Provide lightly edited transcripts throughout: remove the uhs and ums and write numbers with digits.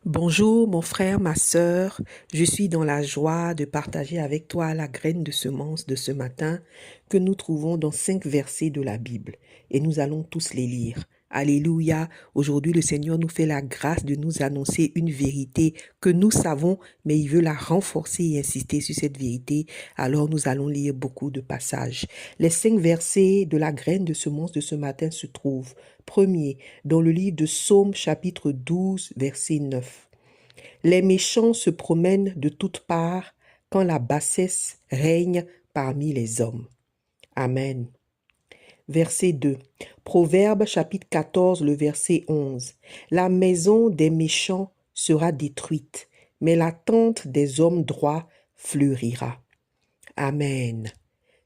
Bonjour mon frère, ma sœur, je suis dans la joie de partager avec toi la graine de semence de ce matin que nous trouvons dans 5 versets de la Bible et nous allons tous les lire. Alléluia, aujourd'hui le Seigneur nous fait la grâce de nous annoncer une vérité que nous savons, mais il veut la renforcer et insister sur cette vérité. Alors nous allons lire beaucoup de passages. Les 5 versets de la graine de semence de ce matin se trouvent. Premier, dans le livre de Psaume chapitre 12, verset 9. Les méchants se promènent de toutes parts quand la bassesse règne parmi les hommes. Amen. Verset 2. Proverbe chapitre 14, le verset 11. La maison des méchants sera détruite, mais la tente des hommes droits fleurira. Amen.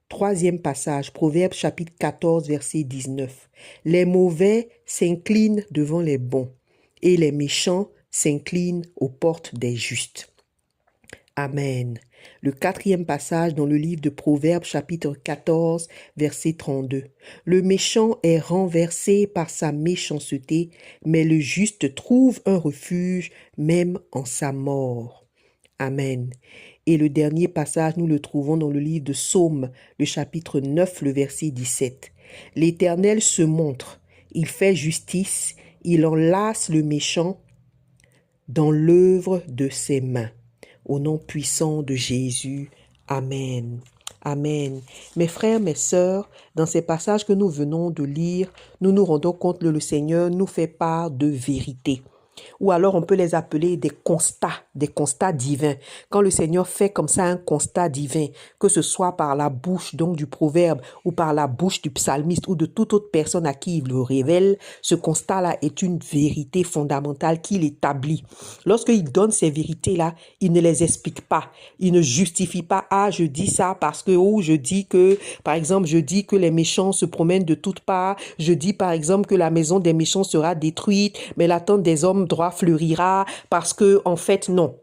Troisième passage, Proverbe chapitre 14, verset 19. Les mauvais s'inclinent devant les bons, et les méchants s'inclinent aux portes des justes. Amen. Le quatrième passage dans le livre de Proverbes chapitre 14, verset 32. Le méchant est renversé par sa méchanceté, mais le juste trouve un refuge même en sa mort. Amen. Et le dernier passage, nous le trouvons dans le livre de Psaume, le chapitre 9, le verset 17. L'Éternel se montre, il fait justice, il enlace le méchant dans l'œuvre de ses mains. Au nom puissant de Jésus. Amen. Amen. Mes frères, mes sœurs, dans ces passages que nous venons de lire, nous nous rendons compte que le Seigneur nous fait part de vérité. Ou alors on peut les appeler des constats divins. Quand le Seigneur fait comme ça un constat divin, que ce soit par la bouche donc du proverbe ou par la bouche du psalmiste ou de toute autre personne à qui il le révèle, ce constat-là est une vérité fondamentale qu'il établit. Lorsqu'il donne ces vérités-là, il ne les explique pas. Il ne justifie pas, ah je dis ça parce que, ou je dis que, par exemple, je dis que les méchants se promènent de toutes parts, je dis par exemple que la maison des méchants sera détruite, mais la tente des hommes droit fleurira, parce que, en fait, non.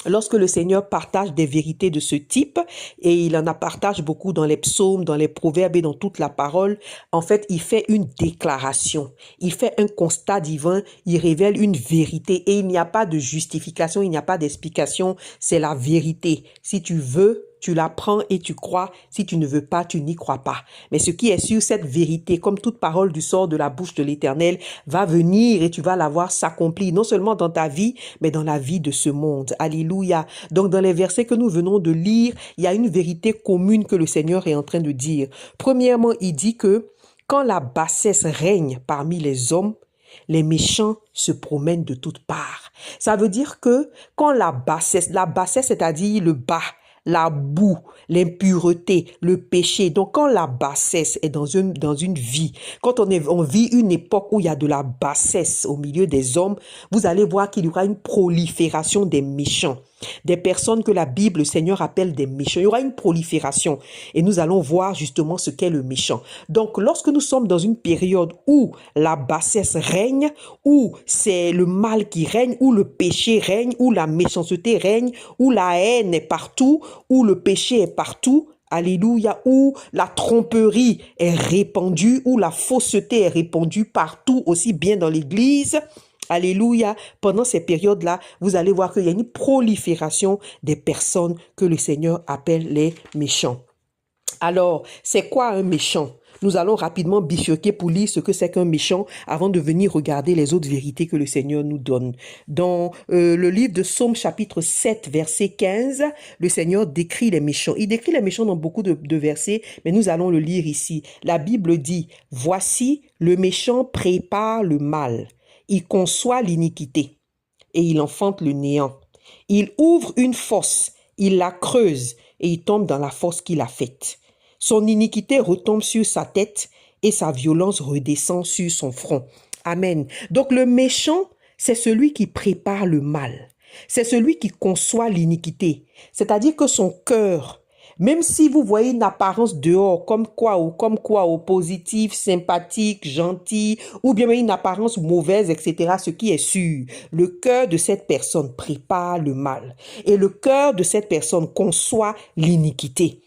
Lorsque le Seigneur partage des vérités de ce type, et il en a partage beaucoup dans les psaumes, dans les proverbes et dans toute la parole, en fait, il fait une déclaration, il fait un constat divin, il révèle une vérité et il n'y a pas de justification, il n'y a pas d'explication, c'est la vérité. Si tu veux, tu la prends et tu crois. Si tu ne veux pas, tu n'y crois pas. Mais ce qui est sûr, cette vérité, comme toute parole du sort de la bouche de l'Éternel, va venir et tu vas la voir s'accomplir, non seulement dans ta vie, mais dans la vie de ce monde. Alléluia. Donc, dans les versets que nous venons de lire, il y a une vérité commune que le Seigneur est en train de dire. Premièrement, il dit que quand la bassesse règne parmi les hommes, les méchants se promènent de toutes parts. Ça veut dire que quand la bassesse, c'est-à-dire le bas, la boue, l'impureté, le péché. Donc, quand la bassesse est dans une vie, quand on vit une époque où il y a de la bassesse au milieu des hommes, vous allez voir qu'il y aura une prolifération des méchants. Des personnes que la Bible, le Seigneur appelle des méchants. Il y aura une prolifération et nous allons voir justement ce qu'est le méchant. Donc, lorsque nous sommes dans une période où la bassesse règne, où c'est le mal qui règne, où le péché règne, où la méchanceté règne, où la haine est partout, où le péché est partout, alléluia, où la tromperie est répandue, où la fausseté est répandue partout, aussi bien dans l'église. Alléluia. Pendant ces périodes-là, vous allez voir qu'il y a une prolifération des personnes que le Seigneur appelle les méchants. Alors, c'est quoi un méchant? Nous allons rapidement bifurquer pour lire ce que c'est qu'un méchant avant de venir regarder les autres vérités que le Seigneur nous donne. Dans le livre de Psaume chapitre 7, verset 15, le Seigneur décrit les méchants. Il décrit les méchants dans beaucoup de versets, mais nous allons le lire ici. La Bible dit, « Voici, le méchant prépare le mal. Il conçoit l'iniquité et il enfante le néant. Il ouvre une fosse, il la creuse et il tombe dans la fosse qu'il a faite. Son iniquité retombe sur sa tête et sa violence redescend sur son front. » Amen. Donc le méchant, c'est celui qui prépare le mal. C'est celui qui conçoit l'iniquité. C'est-à-dire que son cœur, même si vous voyez une apparence dehors comme quoi, positif, sympathique, gentil, ou bien une apparence mauvaise, etc., ce qui est sûr, le cœur de cette personne prépare le mal. Et le cœur de cette personne conçoit l'iniquité.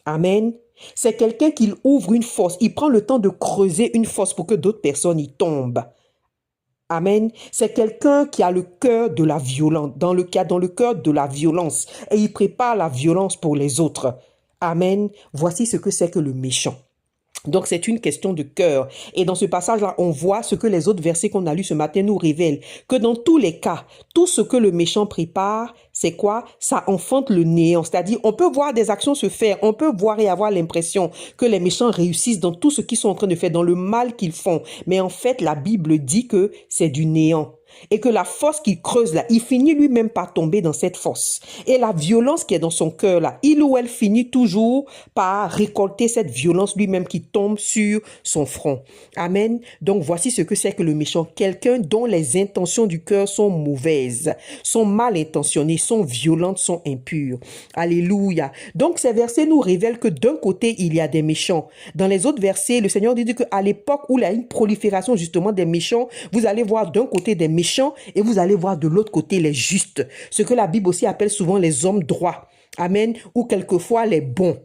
Amen. C'est quelqu'un qui ouvre une fosse, il prend le temps de creuser une fosse pour que d'autres personnes y tombent. Amen. C'est quelqu'un qui a le cœur de la violence, dans le cœur de la violence, et il prépare la violence pour les autres. Amen. Voici ce que c'est que le méchant. Donc, c'est une question de cœur. Et dans ce passage-là, on voit ce que les autres versets qu'on a lus ce matin nous révèlent. Que dans tous les cas, tout ce que le méchant prépare, c'est quoi? Ça enfante le néant. C'est-à-dire, on peut voir des actions se faire. On peut voir et avoir l'impression que les méchants réussissent dans tout ce qu'ils sont en train de faire, dans le mal qu'ils font. Mais en fait, la Bible dit que c'est du néant. Et que la fosse qu'il creuse là, il finit lui-même par tomber dans cette fosse. Et la violence qui est dans son cœur là, il ou elle finit toujours par récolter cette violence lui-même qui tombe sur son front. Amen. Donc voici ce que c'est que le méchant. Quelqu'un dont les intentions du cœur sont mauvaises, sont mal intentionnées, sont violentes, sont impures. Alléluia. Donc ces versets nous révèlent que d'un côté, il y a des méchants. Dans les autres versets, le Seigneur dit qu'à l'époque où il y a une prolifération justement des méchants, vous allez voir d'un côté des méchants et vous allez voir de l'autre côté les justes. Ce que la Bible aussi appelle souvent les hommes droits. Amen. Ou quelquefois les bons.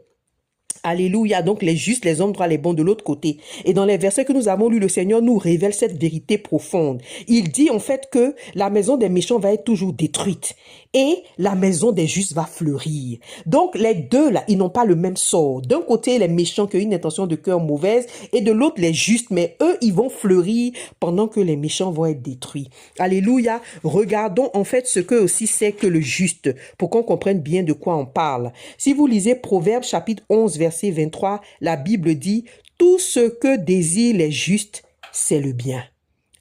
Alléluia. Donc les justes, les hommes droits, les bons de l'autre côté. Et dans les versets que nous avons lus, le Seigneur nous révèle cette vérité profonde. Il dit en fait que la maison des méchants va être toujours détruite et la maison des justes va fleurir. Donc les deux là, ils n'ont pas le même sort. D'un côté les méchants qui ont une intention de cœur mauvaise et de l'autre les justes, mais eux ils vont fleurir pendant que les méchants vont être détruits. Alléluia. Regardons en fait ce que aussi c'est que le juste pour qu'on comprenne bien de quoi on parle. Si vous lisez Proverbes chapitre 11 verset 23, la Bible dit « Tout ce que désirent les justes, c'est le bien. »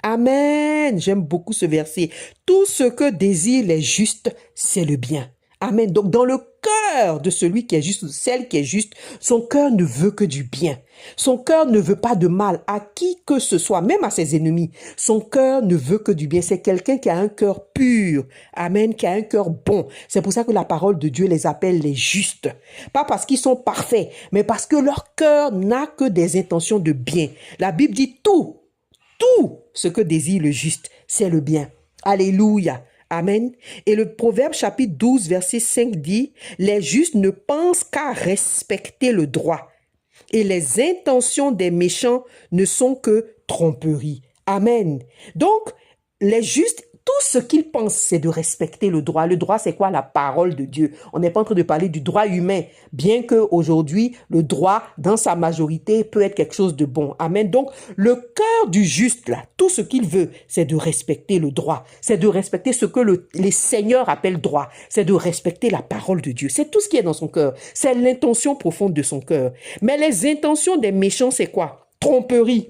Amen. J'aime beaucoup ce verset. Tout ce que désirent les justes, c'est le bien. Amen. Donc, dans le cœur de celui qui est juste, ou celle qui est juste, son cœur ne veut que du bien. Son cœur ne veut pas de mal à qui que ce soit, même à ses ennemis. Son cœur ne veut que du bien. C'est quelqu'un qui a un cœur pur. Amen. Qui a un cœur bon. C'est pour ça que la parole de Dieu les appelle les justes. Pas parce qu'ils sont parfaits, mais parce que leur cœur n'a que des intentions de bien. La Bible dit tout ce que désire le juste, c'est le bien. Alléluia. Amen. Et le Proverbe chapitre 12, verset 5 dit, « Les justes ne pensent qu'à respecter le droit, et les intentions des méchants ne sont que tromperie. » Amen. Donc, les justes, tout ce qu'ils pensent, c'est de respecter le droit. Le droit, c'est quoi? La parole de Dieu. On n'est pas en train de parler du droit humain, bien que aujourd'hui, le droit, dans sa majorité, peut être quelque chose de bon. Amen. Donc, le cœur du juste, là, tout ce qu'il veut, c'est de respecter le droit. C'est de respecter ce que les seigneurs appellent droit. C'est de respecter la parole de Dieu. C'est tout ce qui est dans son cœur. C'est l'intention profonde de son cœur. Mais les intentions des méchants, c'est quoi? Tromperie.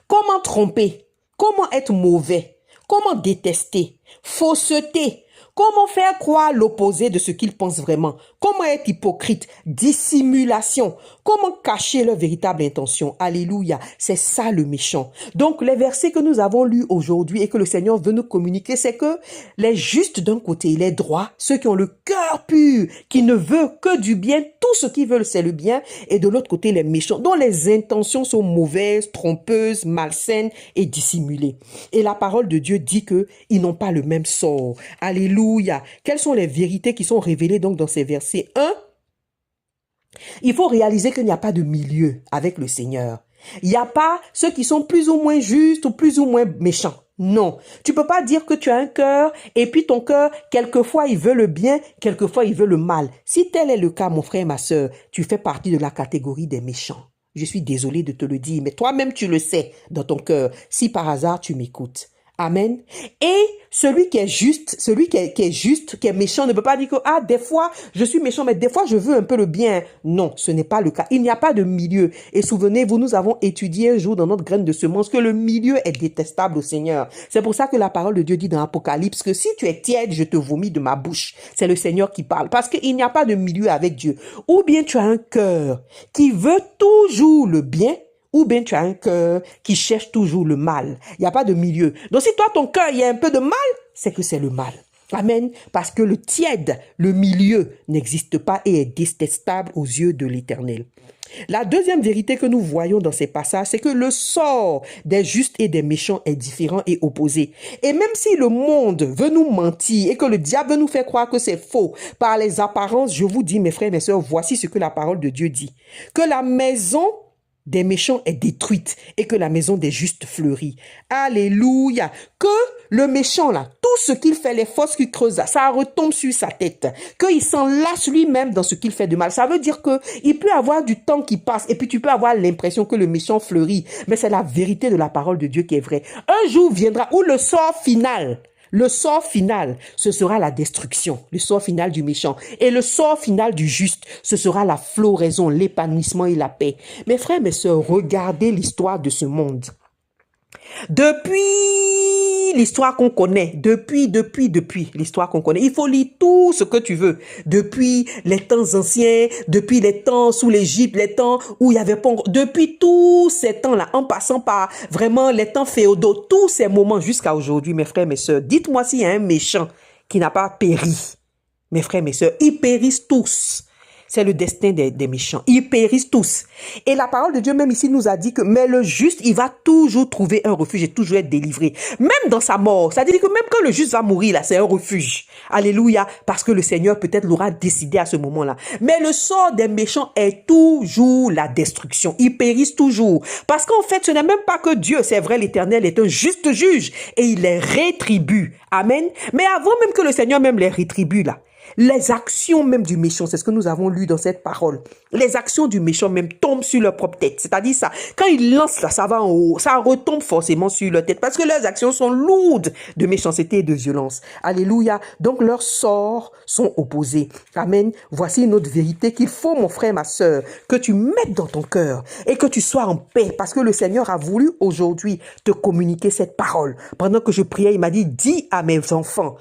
Comment tromper? Comment être mauvais? Comment détester? Fausseté. Comment faire croire l'opposé de ce qu'ils pensent vraiment? Comment être hypocrite? Dissimulation. Comment cacher leur véritable intention? Alléluia. C'est ça le méchant. Donc les versets que nous avons lus aujourd'hui et que le Seigneur veut nous communiquer, c'est que les justes d'un côté, les droits, ceux qui ont le cœur pur, qui ne veulent que du bien, tout ce qu'ils veulent c'est le bien, et de l'autre côté les méchants, dont les intentions sont mauvaises, trompeuses, malsaines et dissimulées. Et la parole de Dieu dit que ils n'ont pas le même sort. Alléluia. Quelles sont les vérités qui sont révélées donc dans ces versets? 1. Il faut réaliser qu'il n'y a pas de milieu avec le Seigneur. Il n'y a pas ceux qui sont plus ou moins justes ou plus ou moins méchants. Non. Tu peux pas dire que tu as un cœur et puis ton cœur, quelquefois il veut le bien, quelquefois il veut le mal. Si tel est le cas, mon frère et ma sœur, tu fais partie de la catégorie des méchants. Je suis désolé de te le dire, mais toi-même tu le sais dans ton cœur, si par hasard tu m'écoutes. Amen. Et celui qui est juste, qui est méchant, ne peut pas dire que, ah, des fois, je suis méchant, mais des fois, je veux un peu le bien. Non, ce n'est pas le cas. Il n'y a pas de milieu. Et souvenez-vous, nous avons étudié un jour dans notre graine de semence que le milieu est détestable au Seigneur. C'est pour ça que la parole de Dieu dit dans Apocalypse que si tu es tiède, je te vomis de ma bouche. C'est le Seigneur qui parle. Parce qu'il n'y a pas de milieu avec Dieu. Ou bien tu as un cœur qui veut toujours le bien, ou bien tu as un cœur qui cherche toujours le mal. Il n'y a pas de milieu. Donc si toi, ton cœur, il y a un peu de mal, c'est que c'est le mal. Amen. Parce que le tiède, le milieu, n'existe pas et est détestable aux yeux de l'Éternel. La deuxième vérité que nous voyons dans ces passages, c'est que le sort des justes et des méchants est différent et opposé. Et même si le monde veut nous mentir et que le diable veut nous faire croire que c'est faux par les apparences, je vous dis, mes frères et mes sœurs, voici ce que la parole de Dieu dit. Que la maison des méchants est détruite et que la maison des justes fleurit. Alléluia. Que le méchant là, tout ce qu'il fait, les fosses qu'il creuse, ça retombe sur sa tête. Qu'il s'en lasse lui-même dans ce qu'il fait de mal. Ça veut dire que il peut avoir du temps qui passe et puis tu peux avoir l'impression que le méchant fleurit. Mais c'est la vérité de la parole de Dieu qui est vraie. Un jour viendra où le sort final, ce sera la destruction, le sort final du méchant. Et le sort final du juste, ce sera la floraison, l'épanouissement et la paix. Mes frères, mes sœurs, regardez l'histoire de ce monde. Depuis l'histoire qu'on connaît, depuis l'histoire qu'on connaît. Il faut lire tout ce que tu veux. Depuis les temps anciens, depuis les temps sous l'Égypte, les temps où il y avait pas encore, depuis tous ces temps-là, en passant par vraiment les temps féodaux, tous ces moments jusqu'à aujourd'hui, mes frères, mes sœurs, dites-moi s'il y a un méchant qui n'a pas péri. Mes frères, mes sœurs, ils périssent tous. C'est le destin des méchants. Ils périssent tous. Et la parole de Dieu même ici nous a dit que mais le juste, il va toujours trouver un refuge et toujours être délivré. Même dans sa mort. Ça veut dire que même quand le juste va mourir, là, c'est un refuge. Alléluia. Parce que le Seigneur peut-être l'aura décidé à ce moment-là. Mais le sort des méchants est toujours la destruction. Ils périssent toujours. Parce qu'en fait, ce n'est même pas que Dieu, c'est vrai, l'Éternel est un juste juge et il les rétribue. Amen. Mais avant même que le Seigneur même les rétribue, là, les actions même du méchant, c'est ce que nous avons lu dans cette parole. Les actions du méchant même tombent sur leur propre tête. C'est-à-dire ça, quand ils lancent là, ça va en haut, ça retombe forcément sur leur tête parce que leurs actions sont lourdes de méchanceté et de violence. Alléluia. Donc leurs sorts sont opposés. Amen. Voici une autre vérité qu'il faut, mon frère, ma sœur, que tu mettes dans ton cœur et que tu sois en paix parce que le Seigneur a voulu aujourd'hui te communiquer cette parole. Pendant que je priais, il m'a dit, dis à mes enfants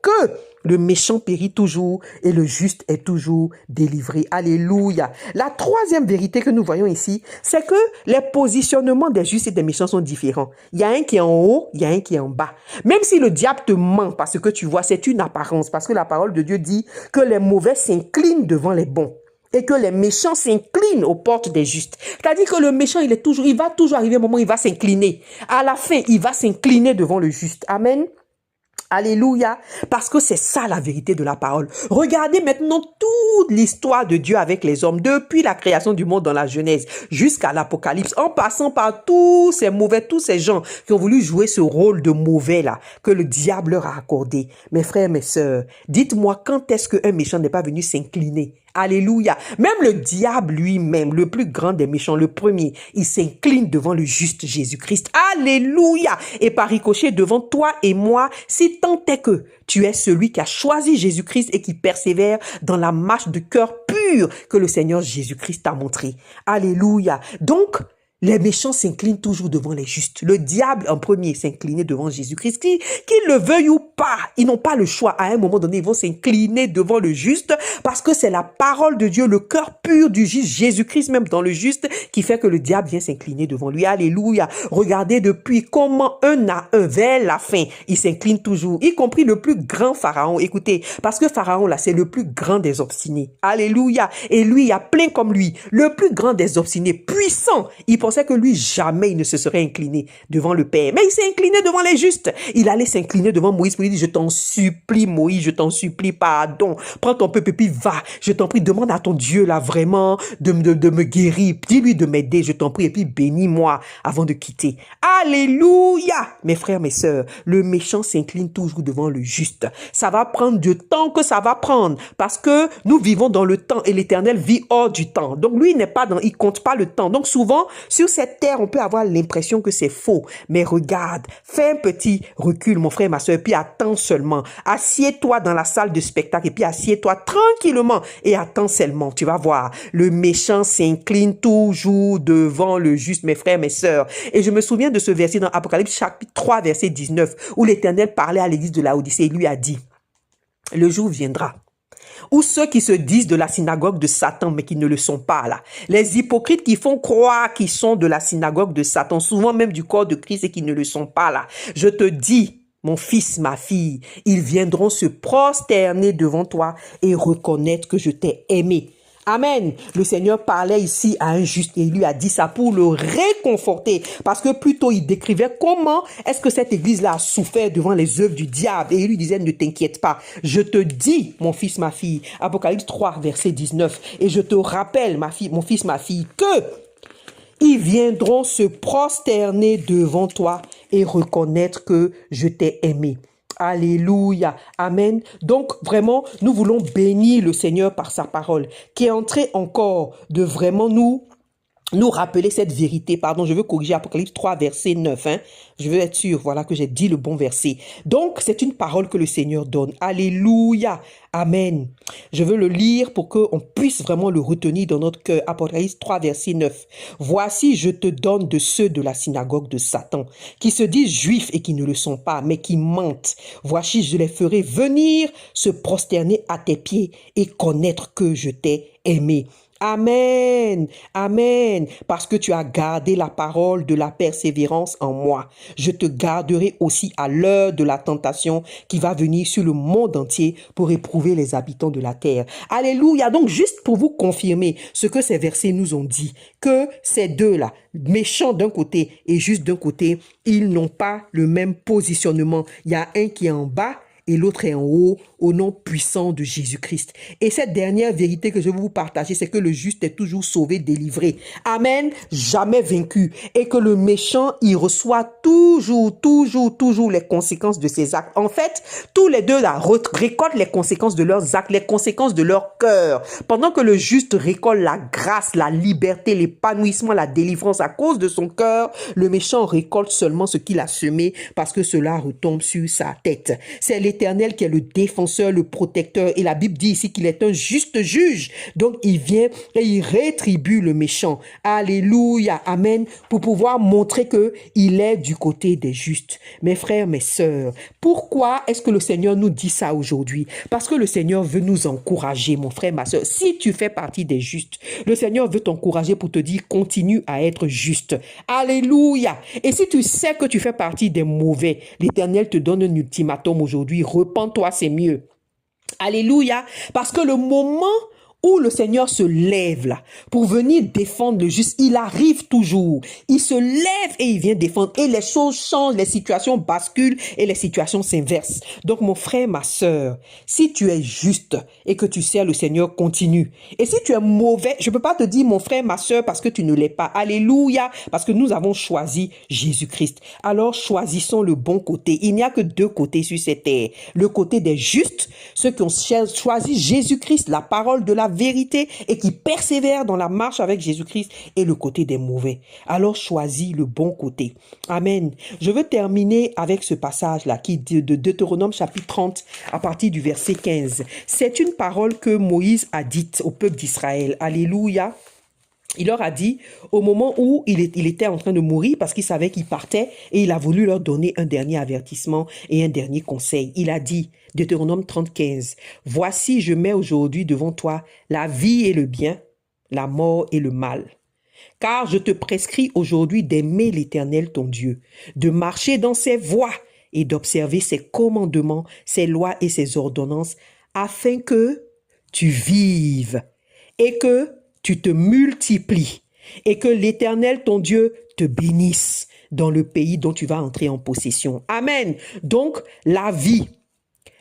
que le méchant périt toujours et le juste est toujours délivré. Alléluia. La troisième vérité que nous voyons ici, c'est que les positionnements des justes et des méchants sont différents. Il y a un qui est en haut, il y a un qui est en bas. Même si le diable te ment parce que tu vois, c'est une apparence. Parce que la parole de Dieu dit que les mauvais s'inclinent devant les bons. Et que les méchants s'inclinent aux portes des justes. C'est-à-dire que le méchant, il va toujours arriver un moment où il va s'incliner. À la fin, il va s'incliner devant le juste. Amen. Alléluia, parce que c'est ça la vérité de la parole. Regardez maintenant toute l'histoire de Dieu avec les hommes, depuis la création du monde dans la Genèse jusqu'à l'Apocalypse, en passant par tous ces mauvais, tous ces gens qui ont voulu jouer ce rôle de mauvais là, que le diable leur a accordé. Mes frères, mes sœurs, dites-moi quand est-ce qu'un méchant n'est pas venu s'incliner? Alléluia. Même le diable lui-même, le plus grand des méchants, le premier, il s'incline devant le juste Jésus-Christ. Alléluia. Et par ricochet devant toi et moi, si tant est que tu es celui qui a choisi Jésus-Christ et qui persévère dans la marche de cœur pur que le Seigneur Jésus-Christ t'a montré. Alléluia. Donc, les méchants s'inclinent toujours devant les justes. Le diable en premier s'inclinait devant Jésus-Christ. Qu'ils le veuillent ou pas, ils n'ont pas le choix. À un moment donné, ils vont s'incliner devant le juste parce que c'est la parole de Dieu, le cœur pur du juste, Jésus-Christ même dans le juste, qui fait que le diable vient s'incliner devant lui. Alléluia. Regardez depuis comment un à un, vers la fin, il s'incline toujours, y compris le plus grand Pharaon. Écoutez, parce que Pharaon là, c'est le plus grand des obstinés. Alléluia. Et lui, il y a plein comme lui. Le plus grand des obstinés, puissant. Il pensait que lui, jamais il ne se serait incliné devant le Père. Mais il s'est incliné devant les justes. Il allait s'incliner devant Moïse pour lui dire, je t'en supplie, Moïse, je t'en supplie, pardon. Prends ton peuple et puis va. Je t'en prie, demande à ton Dieu, là, vraiment, de me guérir. Dis-lui de m'aider, je t'en prie, et puis bénis-moi avant de quitter. Alléluia! Mes frères, mes sœurs, le méchant s'incline toujours devant le juste. Ça va prendre du temps que ça va prendre parce que nous vivons dans le temps et l'Éternel vit hors du temps. Donc lui, il compte pas le temps. Donc souvent, sur cette terre, on peut avoir l'impression que c'est faux. Mais regarde, fais un petit recul, mon frère, ma soeur, puis attends seulement. Assieds-toi dans la salle de spectacle et puis assieds-toi tranquillement et attends seulement. Tu vas voir, le méchant s'incline toujours devant le juste, mes frères, mes sœurs. Et je me souviens de ce verset dans Apocalypse chapitre 3, verset 19, où l'Éternel parlait à l'église de Laodicée et lui a dit, le jour viendra ou ceux qui se disent de la synagogue de Satan, mais qui ne le sont pas là. Les hypocrites qui font croire qu'ils sont de la synagogue de Satan, souvent même du corps de Christ et qui ne le sont pas là. Je te dis, mon fils, ma fille, ils viendront se prosterner devant toi et reconnaître que je t'ai aimé. Amen. Le Seigneur parlait ici à un juste et il lui a dit ça pour le réconforter. Parce que plutôt il décrivait comment est-ce que cette église-là a souffert devant les œuvres du diable. Et il lui disait, ne t'inquiète pas. Je te dis, mon fils, ma fille, Apocalypse 3, verset 19. Et je te rappelle, ma fille, mon fils, ma fille, que ils viendront se prosterner devant toi et reconnaître que je t'ai aimé. Alléluia. Amen. Donc, vraiment, nous voulons bénir le Seigneur par sa parole, qui est en train encore de vraiment nous rappeler cette vérité. Pardon, je veux corriger Apocalypse 3, verset 9. Je veux être sûr, voilà, que j'ai dit le bon verset. Donc, c'est une parole que le Seigneur donne. Alléluia. Amen. Je veux le lire pour qu'on puisse vraiment le retenir dans notre cœur. Apocalypse 3, verset 9. Voici, je te donne de ceux de la synagogue de Satan, qui se disent juifs et qui ne le sont pas, mais qui mentent. Voici, je les ferai venir se prosterner à tes pieds et connaître que je t'ai aimé. Amen, amen, parce que tu as gardé la parole de la persévérance en moi. Je te garderai aussi à l'heure de la tentation qui va venir sur le monde entier pour éprouver les habitants de la terre. Alléluia. Donc, juste pour vous confirmer ce que ces versets nous ont dit, que ces deux-là, méchants d'un côté et juste d'un côté, ils n'ont pas le même positionnement. Il y a un qui est en bas et l'autre est en haut, au nom puissant de Jésus-Christ. Et cette dernière vérité que je veux vous partager, c'est que le juste est toujours sauvé, délivré. Amen, jamais vaincu. Et que le méchant, il reçoit toujours les conséquences de ses actes. En fait, tous les deux là récoltent les conséquences de leurs actes, les conséquences de leur cœur. Pendant que le juste récolte la grâce, la liberté, l'épanouissement, la délivrance à cause de son cœur, le méchant récolte seulement ce qu'il a semé parce que cela retombe sur sa tête. C'est l'Éternel qui est le défenseur, le protecteur. Et la Bible dit ici qu'il est un juste juge. Donc, il vient et il rétribue le méchant. Alléluia. Amen. Pour pouvoir montrer que il est du côté des justes. Mes frères, mes sœurs, pourquoi est-ce que le Seigneur nous dit ça aujourd'hui? Parce que le Seigneur veut nous encourager, mon frère, ma sœur. Si tu fais partie des justes, le Seigneur veut t'encourager pour te dire, continue à être juste. Alléluia. Et si tu sais que tu fais partie des mauvais, l'Éternel te donne un ultimatum aujourd'hui. Repens-toi, c'est mieux. Alléluia. Parce que le moment où le Seigneur se lève là pour venir défendre le juste, il arrive toujours. Il se lève et il vient défendre. Et les choses changent, les situations basculent et les situations s'inversent. Donc mon frère, ma sœur, si tu es juste et que tu sers le Seigneur, continue. Et si tu es mauvais, je ne peux pas te dire mon frère, ma sœur, parce que tu ne l'es pas. Alléluia. Parce que nous avons choisi Jésus-Christ. Alors choisissons le bon côté. Il n'y a que deux côtés sur cette terre. Le côté des justes, ceux qui ont choisi Jésus-Christ, la parole de la vérité et qui persévèrent dans la marche avec Jésus-Christ, et le côté des mauvais. Alors choisis le bon côté. Amen. Je veux terminer avec ce passage-là qui dit de Deutéronome chapitre 30 à partir du verset 15. C'est une parole que Moïse a dite au peuple d'Israël. Alléluia. Il leur a dit, au moment où il était en train de mourir, parce qu'il savait qu'il partait, et il a voulu leur donner un dernier avertissement et un dernier conseil. Il a dit, Deutéronome 30:15, « Voici, je mets aujourd'hui devant toi la vie et le bien, la mort et le mal. Car je te prescris aujourd'hui d'aimer l'Éternel ton Dieu, de marcher dans ses voies et d'observer ses commandements, ses lois et ses ordonnances, afin que tu vives et que tu te multiplies et que l'Éternel, ton Dieu, te bénisse dans le pays dont tu vas entrer en possession. » Amen. Donc, la vie,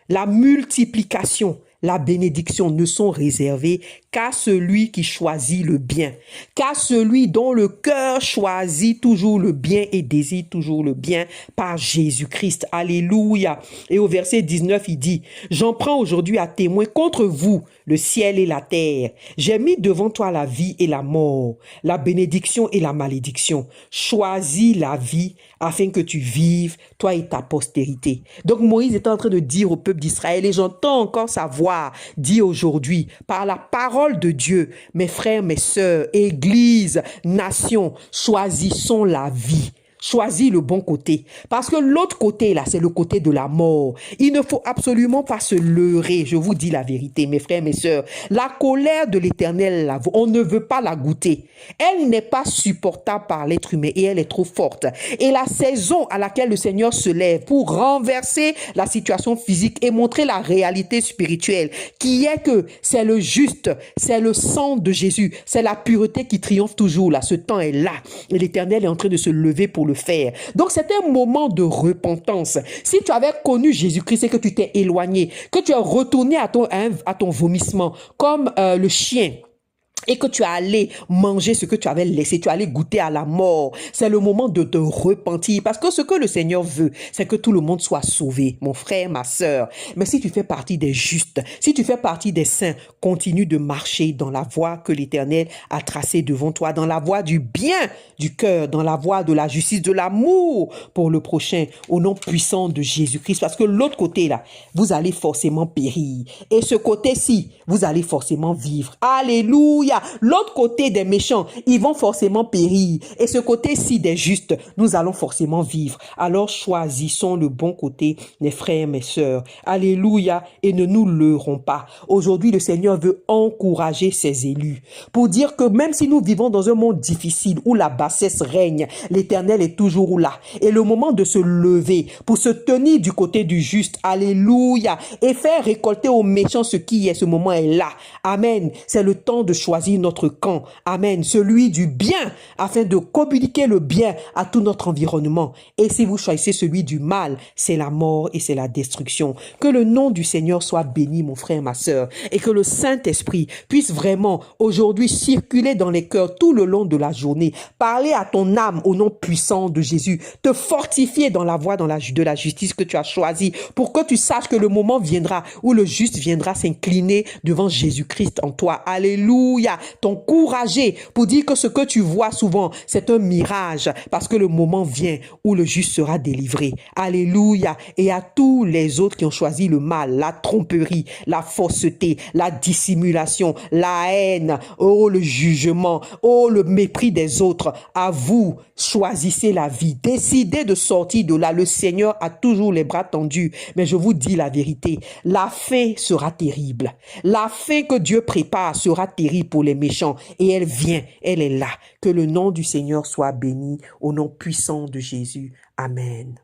la multiplication, la bénédiction ne sont réservées qu'à celui qui choisit le bien, qu'à celui dont le cœur choisit toujours le bien et désire toujours le bien par Jésus-Christ. Alléluia. Et au verset 19, il dit, « J'en prends aujourd'hui à témoin contre vous le ciel et la terre. J'ai mis devant toi la vie et la mort, la bénédiction et la malédiction. Choisis la vie afin que tu vives, toi et ta postérité. » Donc Moïse est en train de dire au peuple d'Israël, et j'entends encore sa voix dit aujourd'hui, par la parole de Dieu, mes frères, mes sœurs, église, nation, choisissons la vie. Choisis le bon côté. Parce que l'autre côté, là, c'est le côté de la mort. Il ne faut absolument pas se leurrer. Je vous dis la vérité, mes frères, mes sœurs. La colère de l'Éternel, là, on ne veut pas la goûter. Elle n'est pas supportable par l'être humain et elle est trop forte. Et la saison à laquelle le Seigneur se lève pour renverser la situation physique et montrer la réalité spirituelle, qui est que c'est le juste, c'est le sang de Jésus, c'est la pureté qui triomphe toujours là. Ce temps est là et l'Éternel est en train de se lever pour le faire. Donc c'est un moment de repentance. Si tu avais connu Jésus-Christ et que tu t'es éloigné, que tu es retourné à ton vomissement comme le chien, et que tu es allé manger ce que tu avais laissé, tu es allé goûter à la mort, c'est le moment de te repentir. Parce que ce que le Seigneur veut, c'est que tout le monde soit sauvé, mon frère, ma sœur. Mais si tu fais partie des justes, si tu fais partie des saints, continue de marcher dans la voie que l'Éternel a tracée devant toi, dans la voie du bien du cœur, dans la voie de la justice, de l'amour pour le prochain, au nom puissant de Jésus-Christ. Parce que l'autre côté, là, vous allez forcément périr. Et ce côté-ci, vous allez forcément vivre. Alléluia! L'autre côté des méchants, ils vont forcément périr. Et ce côté-ci des justes, nous allons forcément vivre. Alors choisissons le bon côté, mes frères, mes sœurs. Alléluia. Et ne nous leurrons pas. Aujourd'hui, le Seigneur veut encourager ses élus pour dire que même si nous vivons dans un monde difficile où la bassesse règne, l'Éternel est toujours là. Et le moment de se lever pour se tenir du côté du juste. Alléluia. Et faire récolter aux méchants ce qui est. Ce moment est là. Amen. C'est le temps de choisir notre camp, amen, celui du bien, afin de communiquer le bien à tout notre environnement. Et si vous choisissez celui du mal, c'est la mort et c'est la destruction. Que le nom du Seigneur soit béni, mon frère, ma sœur, et que le Saint-Esprit puisse vraiment aujourd'hui circuler dans les cœurs tout le long de la journée, parler à ton âme au nom puissant de Jésus, te fortifier dans la voie de la justice que tu as choisie, pour que tu saches que le moment viendra où le juste viendra s'incliner devant Jésus-Christ en toi. Alléluia. T'encourager pour dire que ce que tu vois souvent, c'est un mirage parce que le moment vient où le juste sera délivré. Alléluia. Et à tous les autres qui ont choisi le mal, la tromperie, la fausseté, la dissimulation, la haine, oh le jugement, oh le mépris des autres, à vous, choisissez la vie. Décidez de sortir de là. Le Seigneur a toujours les bras tendus. Mais je vous dis la vérité, la fin sera terrible. La fin que Dieu prépare sera terrible pour les méchants. Et elle vient, elle est là. Que le nom du Seigneur soit béni au nom puissant de Jésus. Amen.